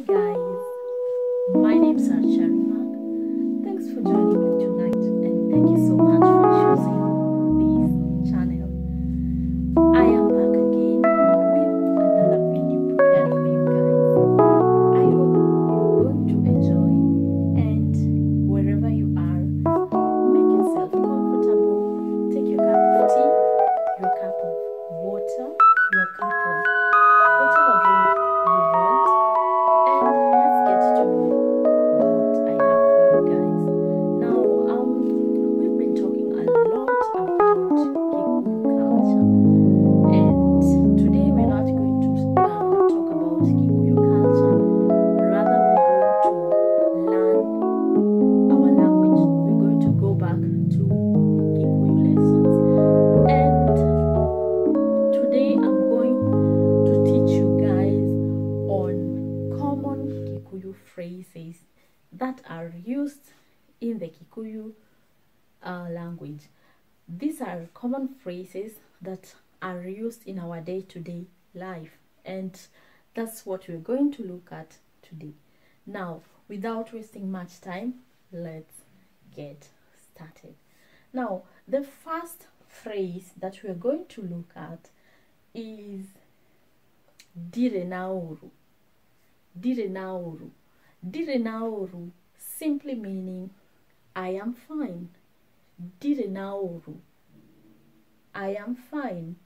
guys, my name's Archarimak. Thanks for joining me tonight and thank you so much for choosing this channel. I am back again with another video prepared for you guys. I hope you're going to enjoy, and wherever you are, make yourself comfortable. Take your cup of tea, your cup of water, your cup of whatever drink you want, and let's get to know what I have for you guys. Now, we've been talking a lot about Kikuyu culture, and today we're not going to talk about Kikuyu culture. Rather, we're going to learn our language. We're going to go back to Kikuyu lessons, and today I'm going to teach you guys on common Kikuyu phrases that are used in the Kikuyu language. These are common phrases that are used in our day-to-day life, and that's what we're going to look at today. Now, without wasting much time, let's get started. Now, the first phrase that we're going to look at is dire nauru. Dire nauru. Dire nauru simply meaning I am fine. Dire nauru. I am fine.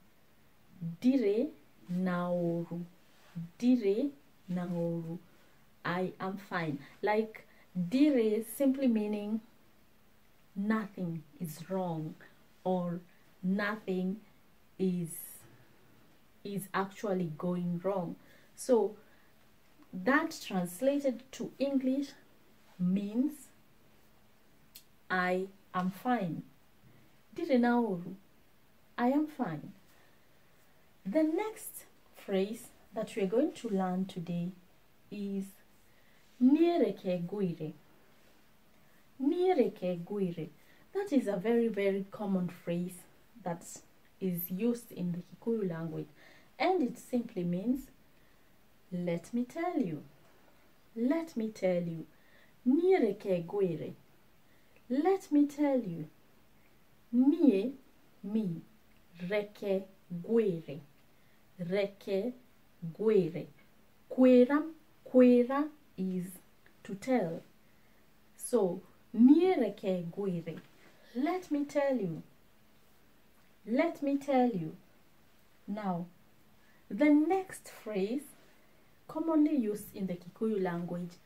Dire nauru. Dire nauru. I am fine. Like dire simply meaning nothing is wrong or nothing is actually going wrong. So that translated to English means I am fine. Dire nauru. I am fine. The next phrase that we are going to learn today is niereke guire. Niereke guire. That is a very, very common phrase that is used in the Kikuyu language, and it simply means let me tell you. Let me tell you. Niereke guire. Let me tell you. Nie, me. Reke guire. Reke guire. Quera, quera is to tell. So, niereke guire. Let me tell you. Let me tell you. Now, the next phrase commonly used in the Kikuyu language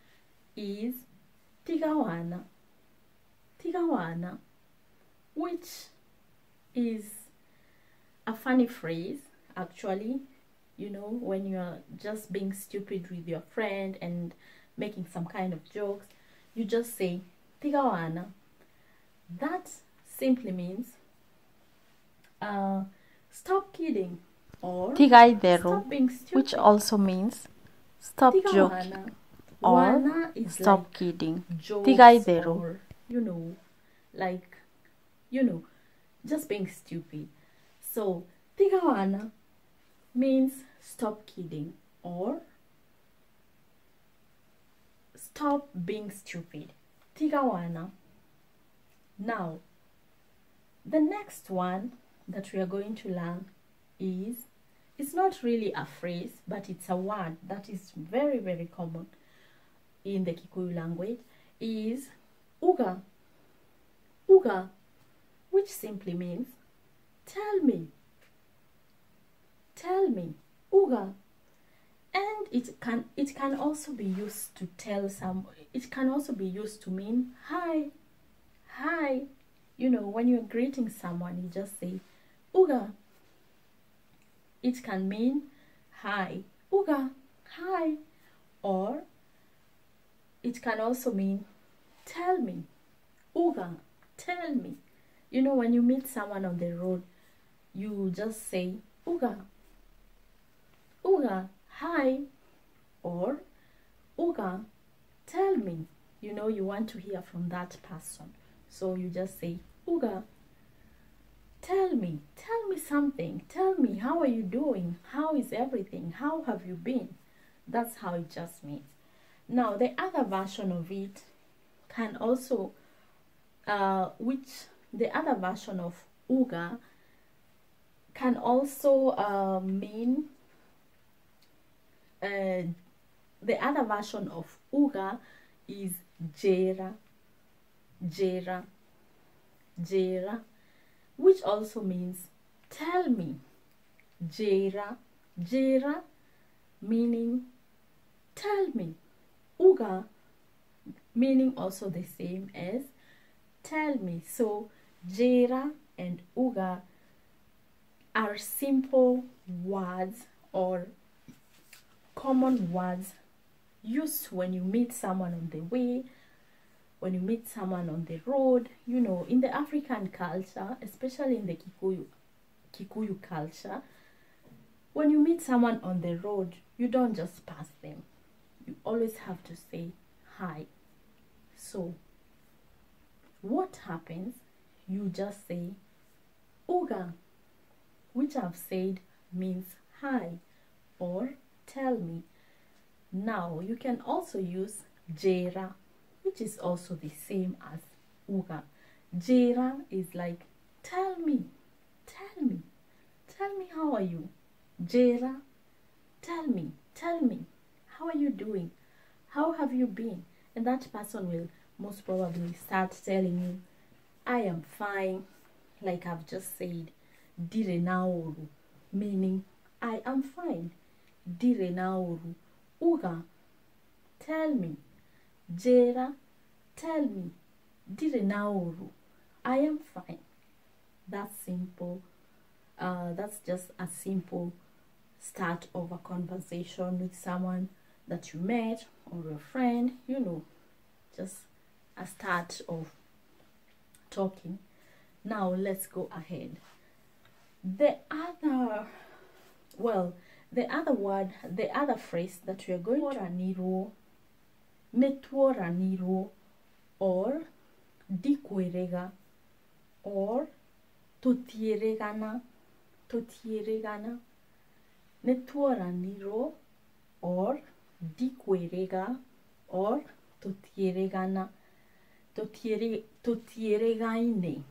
is tigawana. Tigawana, which is a funny phrase actually. You know, when you're just being stupid with your friend and making some kind of jokes, you just say tigawana. That simply means stop kidding or stop being stupid, which also means stop joking or stop like kidding. jokes or, just being stupid. So tigawana means stop kidding or stop being stupid. Tigawana. Now, the next one that we are going to learn is, it's not really a phrase, but it's a word that is very, very common in the Kikuyu language, is uga. Uga, which simply means tell me. Tell me. Uga. And it can also be used to tell it can also be used to mean hi. Hi. You know, when you're greeting someone, you just say uga. It can mean hi. Uga. Hi. Or it can also mean tell me. Uga. Tell me. You know, when you meet someone on the road, you just say uga. Uga. Hi. Or uga. Tell me. You know, you want to hear from that person. So you just say uga. Tell me something. Tell me, how are you doing? How is everything? How have you been? That's how it just means. Now the other version of it can also the other version of uga can also mean the other version of uga is jera, jera, jera, which also means tell me. Jera, jera, meaning tell me. Uga, meaning also the same as tell me. So jera and uga are simple words or common words used when you meet someone on the way, when you meet someone on the road. You know, in the African culture, especially in the Kikuyu culture, when you meet someone on the road, you don't just pass them. You always have to say hi. So what happens? You just say uga, which I've said means hi or tell me. Now you can also use jera, which is also the same as uga. Jera is like tell me, tell me, tell me how are you. Jera, tell me, how are you doing? How have you been? And that person will most probably start telling you, I am fine, like I've just said, dire naoru, meaning I am fine. Dire naoru. Uga, tell me. Jera, tell me. Dire naoru. I am fine. That's simple. That's just a simple start of a conversation with someone that you met or a friend, you know, just a start of talking. Now let's go ahead. The other phrase that we are going to niro, networaniro, or dikwerega, or totieregana, networaniro, or dikwerega, or totieregana, totieregaine,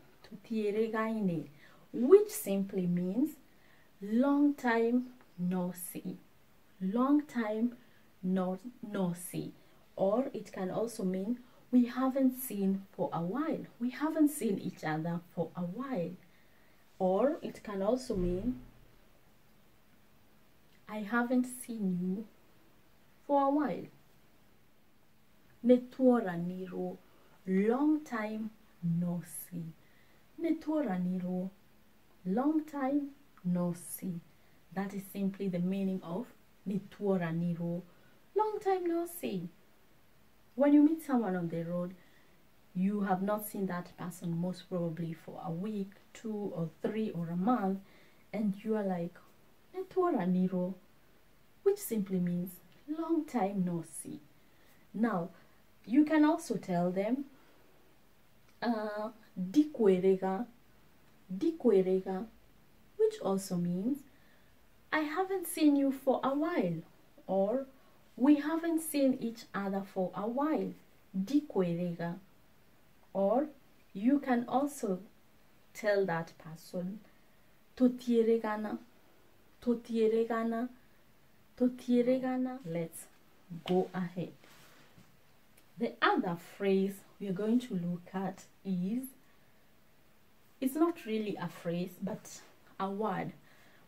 which simply means long time no see, long time no see, or it can also mean we haven't seen for a while, we haven't seen each other for a while, or it can also mean I haven't seen you for a while. Networaniro, long time no see. Networaniro, long time no see. That is simply the meaning of networaniro, long time no see. When you meet someone on the road, you have not seen that person most probably for a week, 2 or 3 or a month, and you are like networaniro, which simply means long time no see. Now you can also tell them dikwerega, which also means I haven't seen you for a while, or we haven't seen each other for a while. Dikwerega. Or you can also tell that person totieregana. Let's go ahead. The other phrase we are going to look at is, it's not really a phrase but a word.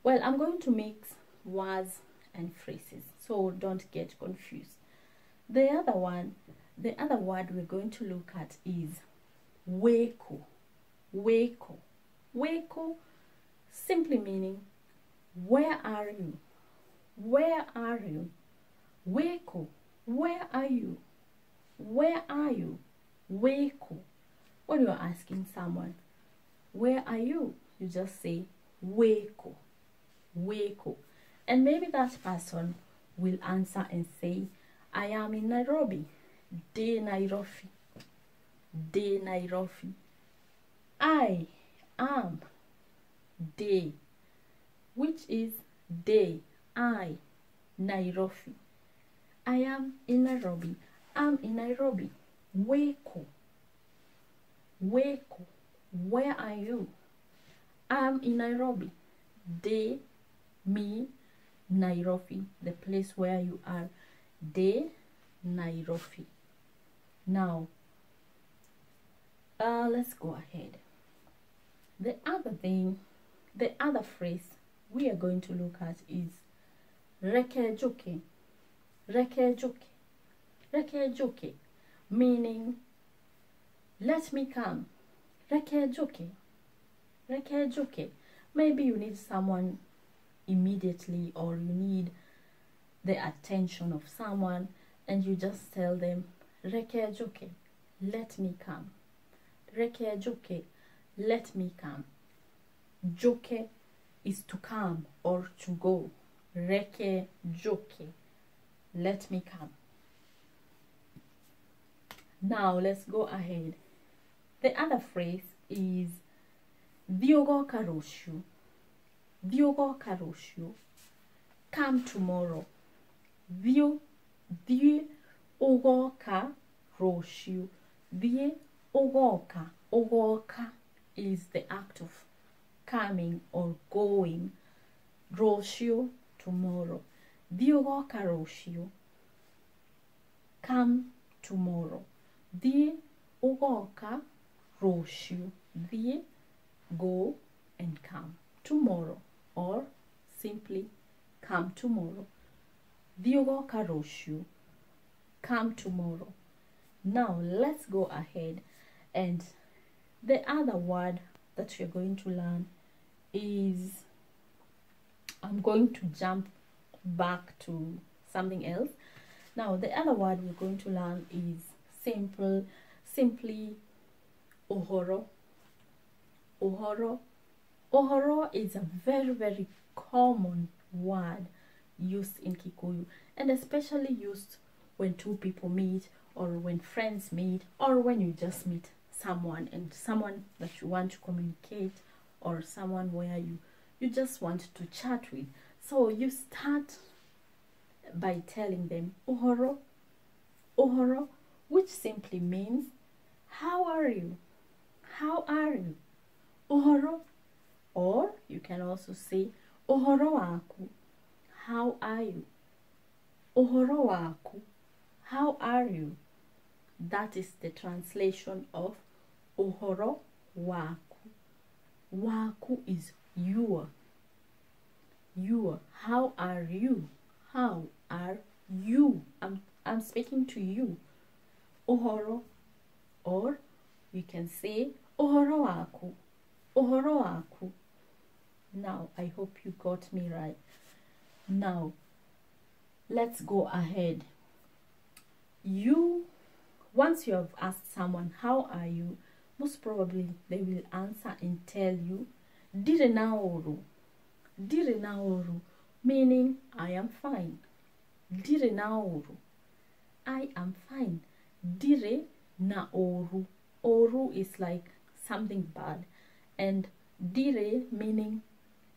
Well, I'm going to mix words and phrases, so don't get confused. The other word we're going to look at is weko. Weko simply meaning where are you? Where are you? Weko, where are you? Where are you? Weko. When you're asking someone, where are you? You just say weko. And maybe that person will answer and say, I am in Nairobi. De Nairobi. I am de, which is de, I, Nairobi. I am in Nairobi. I'm in Nairobi. Weko. Weko. Where are you? I'm in Nairobi. De, me, Nairobi. The place where you are. De, Nairobi. Now, let's go ahead. The other phrase we are going to look at is rekejoke. Rekejoke. Rekejoke. Meaning, let me come. Rekejoke. Rekejoke. Maybe you need someone immediately, or you need the attention of someone, and you just tell them, rekejoke, let me come. Rekejoke, let me come. Joke is to come or to go. Rekejoke, let me come. Now let's go ahead. The other phrase is Diogo karoshu. Diogo karoshu. Come tomorrow. Diogo karoshu. Diogoka. Ogoka is the act of coming or going. Roshu, tomorrow. Diogo karoshu. Come tomorrow. Diogoka roshu. Go and come tomorrow, or simply come tomorrow. Diogo karoshu. Come tomorrow. Now let's go ahead, and the other word that you're going to learn is, I'm going to jump back to something else. Now the other word we're going to learn is simply ohoro. Ohoro. Ohoro is a very, very common word used in Kikuyu, and especially used when two people meet, or when friends meet, or when you just meet someone, and someone that you want to communicate, or someone where you just want to chat with. So you start by telling them ohoro. Ohoro, which simply means, how are you? How are you? Ohoro. Or you can also say ohoro waku. How are you? Ohoro waku. How are you? That is the translation of ohoro waku. Waku is your. Your. How are you? How are you? I'm speaking to you. Ohoro. Or you can say ohoro waku. Ohoro waku. Now, I hope you got me right. Now, let's go ahead. Once you have asked someone, how are you? Most probably they will answer and tell you, dire naoru. Dire naoru, meaning I am fine. Dire naoru, I am fine. Dire naoru. Oru is like something bad, and dire meaning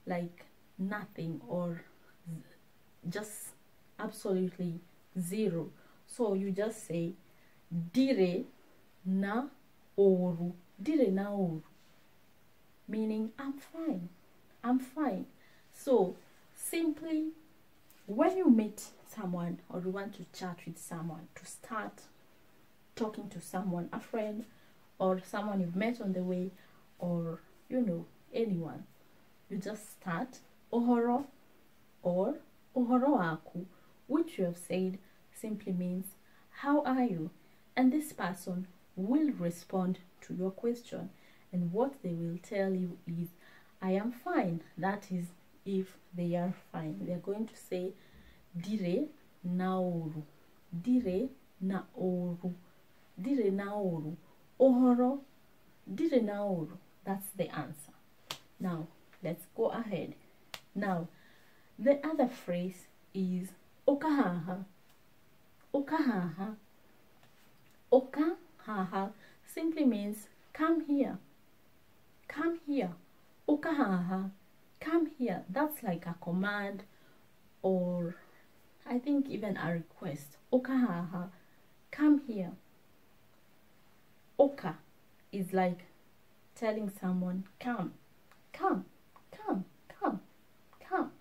like nothing, or just absolutely zero. So you just say dire na oru. Dire na oru, meaning I'm fine. I'm fine. So simply, when you meet someone, or you want to chat with someone, to start talking to someone, a friend, or someone you've met on the way, or anyone, you just start ohoro or ohoro aku, which you have said simply means, how are you? And this person will respond to your question, and what they will tell you is, I am fine. That is, if they are fine. They are going to say dire naoru. Dire naoru. Dire naoru. Ohoro. Dire naoru. That's the answer. Now, let's go ahead. Now, the other phrase is okahaha. Okahaha. Okahaha simply means come here. Come here. Okahaha. Come here. That's like a command, or I think even a request. Okahaha, come here. Oka is like telling someone, come, come, come, come, come.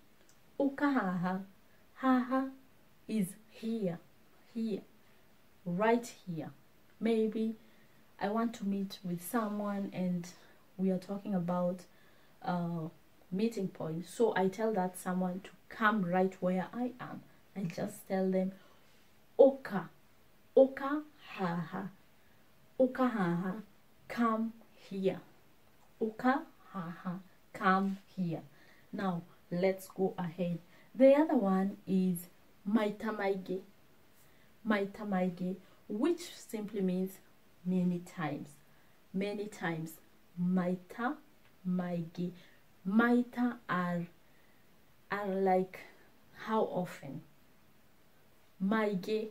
Okahaha, haha is here, here, right here. Maybe I want to meet with someone and we are talking about meeting point. So I tell that someone to come right where I am. I just tell them, Oka, Oka, haha, Oka, haha, come here. Oka, haha, come here. Now let's go ahead. The other one is maitamaige. Maitamaige, which simply means many times. Many times. Maita, maige. Maita are like how often. Maige,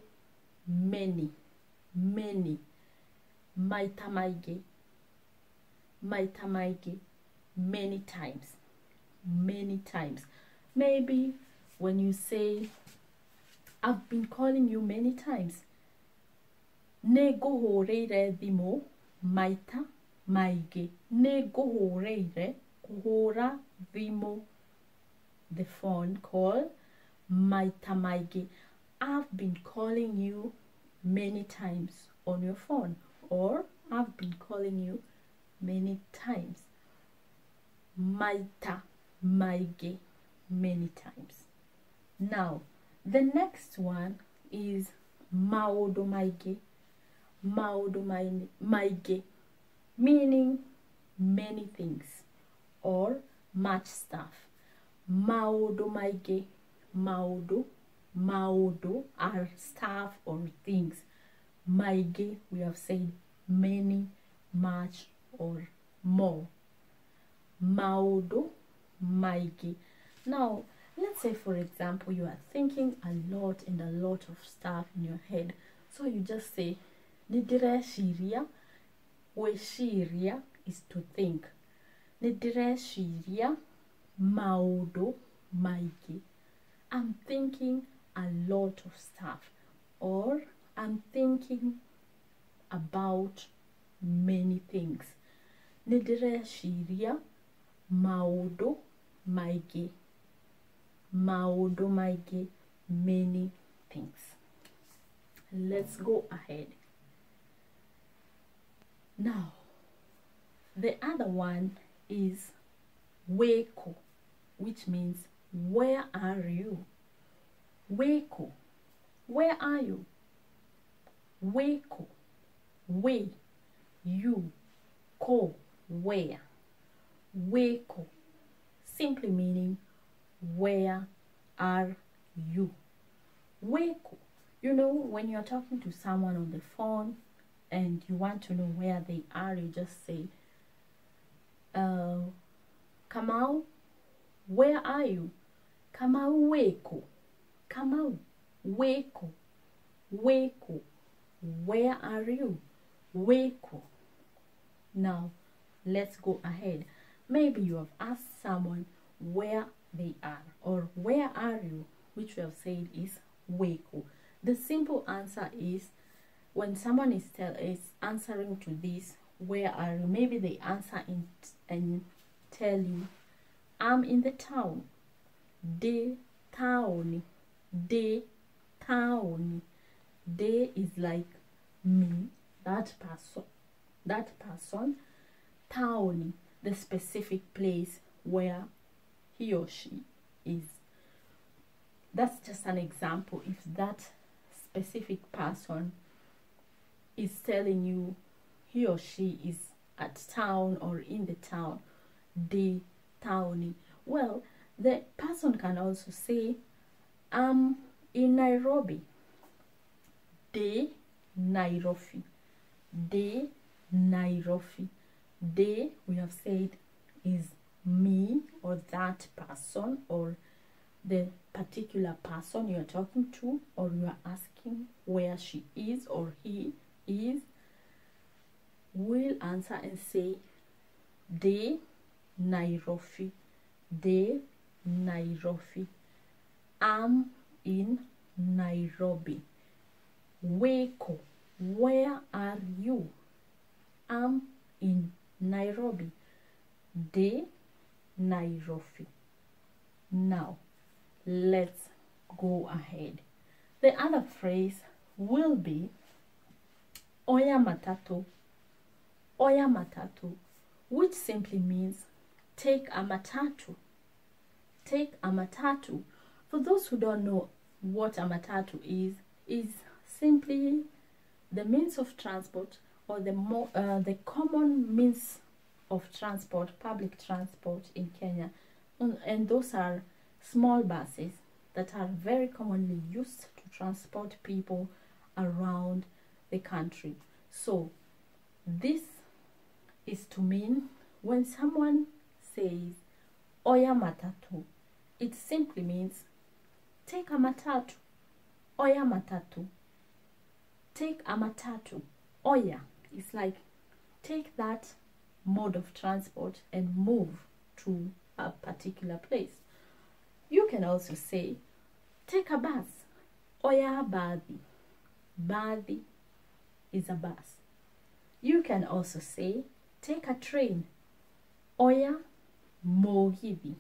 many, many. Maitamaige, maitamaige, many times, many times. Maybe when you say, I've been calling you many times. Nego horeire dimo maita maige. Nego horeire kuhora dimo, the phone call, maita maige. I've been calling you many times on your phone, or I've been calling you many times. Maita maige, many times. Now the next one is maodo maige. Maodo maige, meaning many things or much stuff. Maodo maige, maodo, maodo are stuff or things. Maige, we have said many, much or more. Maodo maige. Now let's say, for example, you are thinking a lot and a lot of stuff in your head, so you just say nidireshiria. Weshiria is to think. Nidireshiria maodo maige. I'm thinking a lot of stuff, or I'm thinking about many things. Nidireshiria maodo maige. Maodo maige, many things. Let's go ahead. Now, the other one is weko, which means where are you? Weko, where are you? Weko, we, you, ko, where. Weko, simply meaning where are you? Weko. You know, when you're talking to someone on the phone and you want to know where they are, you just say, Kamau, where are you? Kamau weko. Kamau, weko. Weko, where are you? Weko. Now, let's go ahead. Maybe you have asked someone where they are, or where are you, which we have said is weko. The simple answer is, when someone is answering to this, where are you, maybe they answer and tell you, I'm in the town. De town. De town. De is like me, that person. That person. Town, the specific place where he or she is. That's just an example. If that specific person is telling you he or she is at town or in the town, the town. Well, the person can also say, I'm in Nairobi. De Nairobi. De Nairobi. De, we have said, is me or that person or the particular person you're talking to, or you are asking where she is or he is. We'll answer and say de Nairobi. De Nairobi. I'm in Nairobi. Weko, where are you? I'm in Nairobi. De Nairobi. Now, let's go ahead. The other phrase will be oya matatu, which simply means take a matatu. Take a matatu. For those who don't know what a matatu is simply the means of transport, or the common means of transport, public transport in Kenya. And those are small buses that are very commonly used to transport people around the country. So this is to mean when someone says oya matatu, it simply means take a matatu. Oya matatu. Take a matatu. Oya is like take that mode of transport and move to a particular place. You can also say take a bus. Oya bathi. Bathi is a bus. You can also say take a train. Oya mogithi.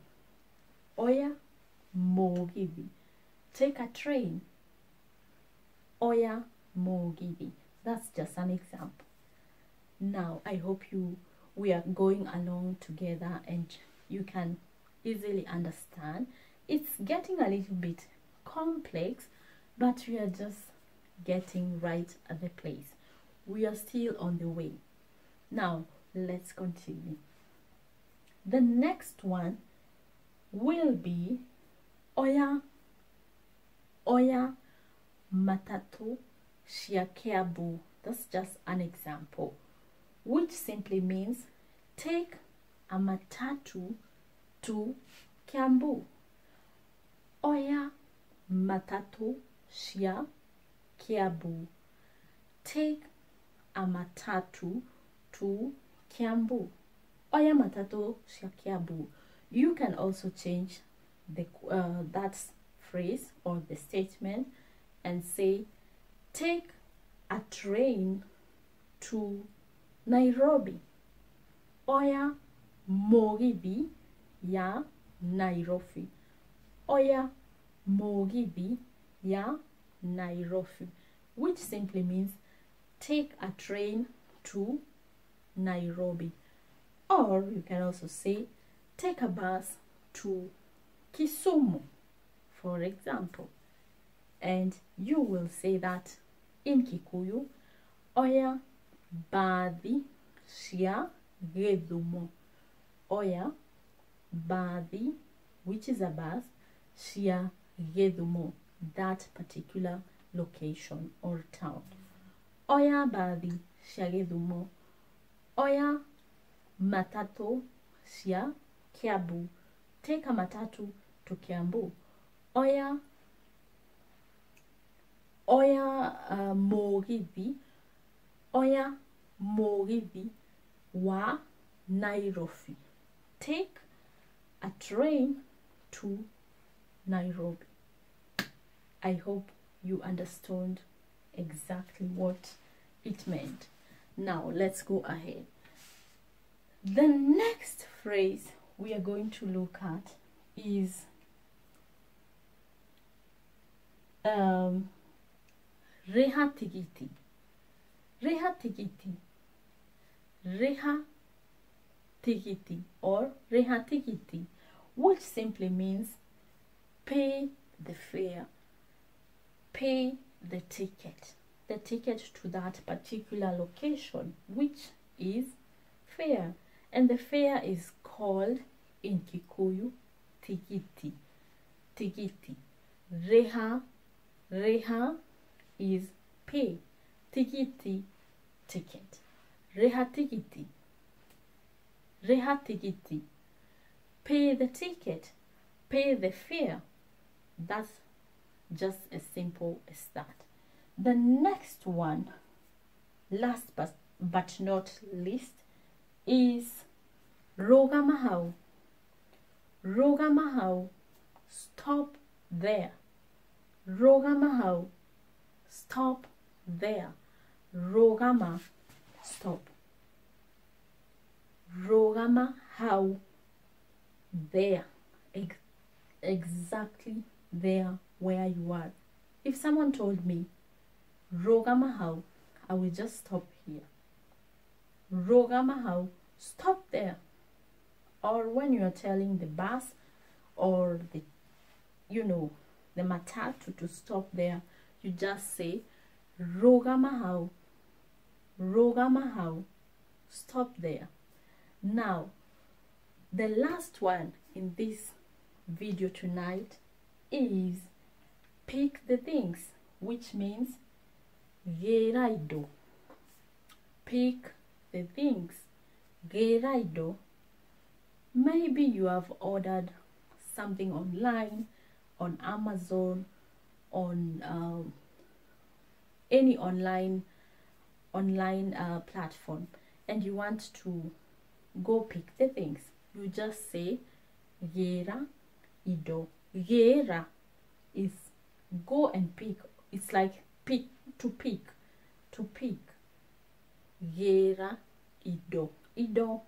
Oya mogithi. Take a train. Oya mogithi. That's just an example. Now, I hope we are going along together and you can easily understand. It's getting a little bit complex, but we are just getting right at the place. We are still on the way. Now, let's continue. The next one will be oya matatu cia Kiambu. That's just an example, which simply means take a matatu to Kiambu. Oya matatu cia Kiambu. Take a matatu to Kiambu. Oya matatu cia Kiambu. You can also change the that phrase or the statement and say take a train to Nairobi. Oya mogithi ya Nairobi. Oya mogithi ya Nairobi, which simply means take a train to Nairobi. Or you can also say take a bus to Kisumu, for example. And you will say that in Kikuyu, oya bathi cia Githumo. Oya bathi, which is a bus, cia Githumo, that particular location or town. Oya bathi cia Githumo. Oya matatu cia Kiambu. Take a matatu to Kiambu. Oya mogithi. Oya mogithi wa Nairobi. Take a train to Nairobi. I hope you understood exactly what it meant. Now let's go ahead. The next phrase we are going to look at is reha tigiti. Reha tigiti. Reha tigiti or reha tigiti, which simply means pay the fare. Pay the ticket to that particular location, which is fare. And the fare is called in Kikuyu tigiti. Tigiti. Reha is pay. Tigiti, ticket. Reha tigiti. Reha tigiti. Pay the ticket. Pay the fare. That's just as simple as that. The next one, last but not least, is roga mahau. Roga mahau. Stop there. Rogama how. Stop there. Rogama. Stop. Rogama how. There. Exactly there where you are. If someone told me Rogama how, I will just stop here. Rogama how. Stop there. Or when you are telling the bus or the matatu to stop there, you just say Rogama how. Rogama how. Stop there. Now, the last one in this video tonight is pick the things, which means geraido. Pick the things. Geraido. Maybe you have ordered something online, on Amazon, on any online platform, and you want to go pick the things. You just say gera ido. Gera is go and pick. It's like pick, to pick, to pick. Gera ido. Ido,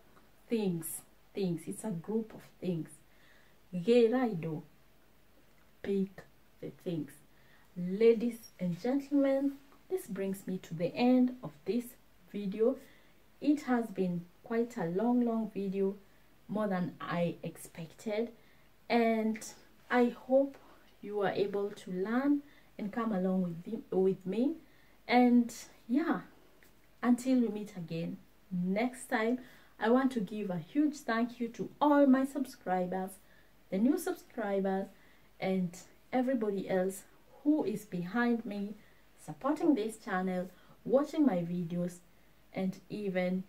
things. It's a group of things. Geraido, pick the things. Ladies and gentlemen, this brings me to the end of this video. It has been quite a long video, more than I expected, and I hope you are able to learn and come along with me. And yeah, until we meet again next time, I want to give a huge thank you to all my subscribers, the new subscribers, and everybody else who is behind me, supporting this channel, watching my videos, and even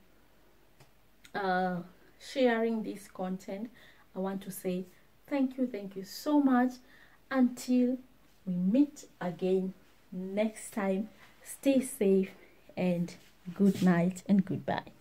sharing this content. I want to say thank you so much. Until we meet again next time, stay safe and good night and goodbye.